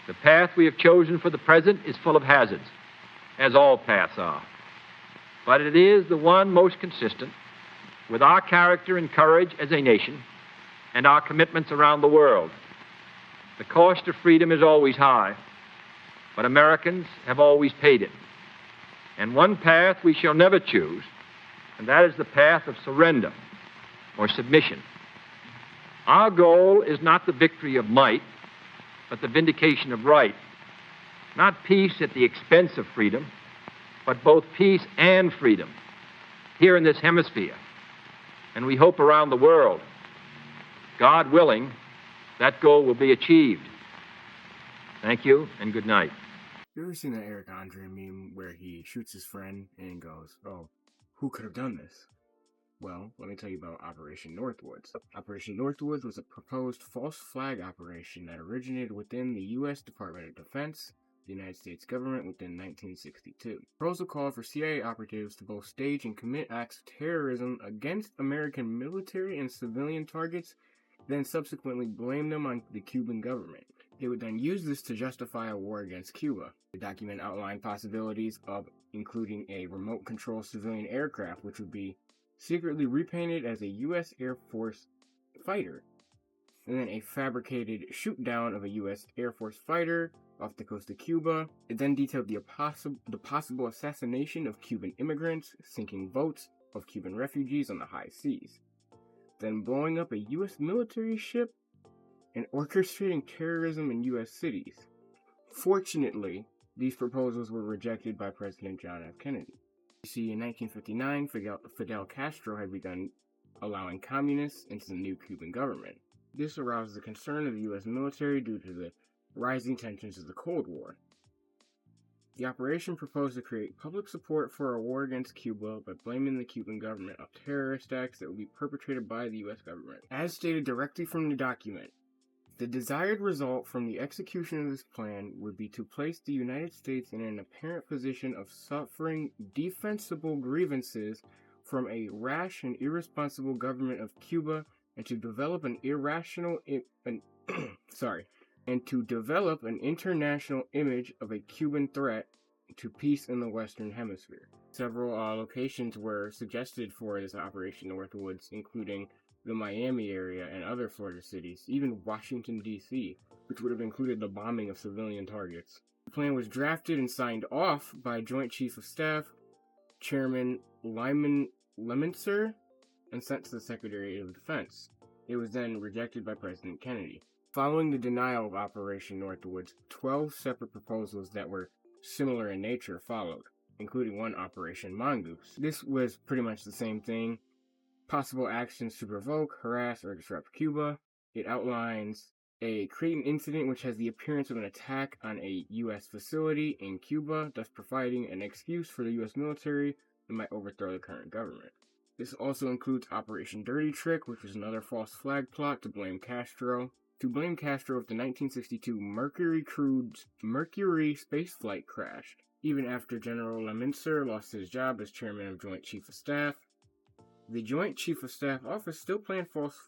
The path we have chosen for the present is full of hazards, as all paths are. But it is the one most consistent with our character and courage as a nation and our commitments around the world. The cost of freedom is always high, but Americans have always paid it. And one path we shall never choose, and that is the path of surrender or submission. Our goal is not the victory of might, but the vindication of right. Not peace at the expense of freedom, but both peace and freedom here in this hemisphere, and we hope around the world. God willing, that goal will be achieved. Thank you, and good night. You ever seen that Eric Andre meme where he shoots his friend and goes, "Oh, who could have done this?" Well, let me tell you about Operation Northwoods. Operation Northwoods was a proposed false flag operation that originated within the U.S. Department of Defense, the United States government, within 1962. The proposal called for CIA operatives to both stage and commit acts of terrorism against American military and civilian targets, then subsequently blame them on the Cuban government. They would then use this to justify a war against Cuba. The document outlined possibilities of including a remote-controlled civilian aircraft, which would be secretly repainted as a U.S. Air Force fighter, and then a fabricated shoot-down of a U.S. Air Force fighter off the coast of Cuba. It then detailed the possible assassination of Cuban immigrants, sinking boats of Cuban refugees on the high seas, then blowing up a U.S. military ship, and orchestrating terrorism in U.S. cities. Fortunately, these proposals were rejected by President John F. Kennedy. You see, in 1959, Fidel Castro had begun allowing communists into the new Cuban government. This aroused the concern of the U.S. military due to the rising tensions of the Cold War. The operation proposed to create public support for a war against Cuba by blaming the Cuban government of terrorist acts that would be perpetrated by the U.S. government. As stated directly from the document, the desired result from the execution of this plan would be to place the United States in an apparent position of suffering defensible grievances from a rash and irresponsible government of Cuba, and to develop an international image of a Cuban threat to peace in the Western Hemisphere. Several locations were suggested for this Operation Northwoods, including the Miami area and other Florida cities, even Washington, D.C., which would have included the bombing of civilian targets. The plan was drafted and signed off by Joint Chief of Staff, Chairman Lyman Lemonster, and sent to the Secretary of Defense. It was then rejected by President Kennedy. Following the denial of Operation Northwoods, 12 separate proposals that were similar in nature followed, including one Operation Mongoose. This was pretty much the same thing. Possible actions to provoke, harass, or disrupt Cuba. It outlines create an incident which has the appearance of an attack on a U.S. facility in Cuba, thus providing an excuse for the U.S. military that might overthrow the current government. This also includes Operation Dirty Trick, which was another false flag plot to blame Castro. To blame Castro if the 1962 Mercury spaceflight crashed, even after General Lemonster lost his job as chairman of Joint Chief of Staff. The Joint Chief of Staff Office still planned false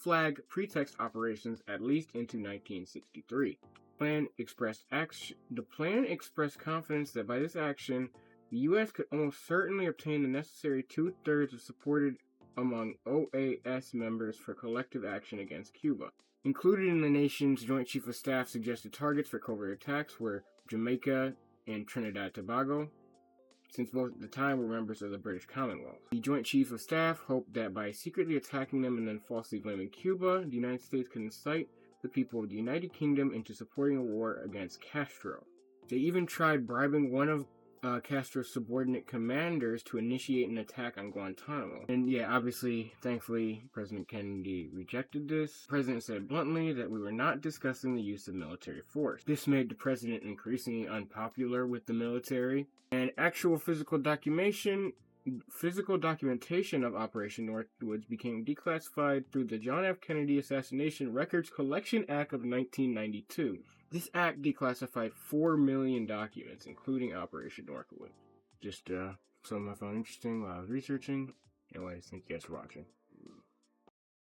flag pretext operations at least into 1963. The plan expressed confidence that by this action, the U.S. could almost certainly obtain the necessary 2/3 of supported among OAS members for collective action against Cuba. Included in the nation's Joint Chief of Staff suggested targets for covert attacks were Jamaica and Trinidad and Tobago, since both at the time were members of the British Commonwealth. The Joint Chief of Staff hoped that by secretly attacking them and then falsely blaming Cuba, the United States could incite the people of the United Kingdom into supporting a war against Castro. They even tried bribing one of Castro's subordinate commanders to initiate an attack on Guantanamo. And yeah, obviously, thankfully, President Kennedy rejected this. The president said bluntly that we were not discussing the use of military force. This made the president increasingly unpopular with the military, and actual physical documentation of Operation Northwoods became declassified through the John F. Kennedy Assassination Records Collection Act of 1992. This act declassified 4 million documents, including Operation Northwoods. Just something I found interesting while I was researching. Anyways, thank you guys for watching.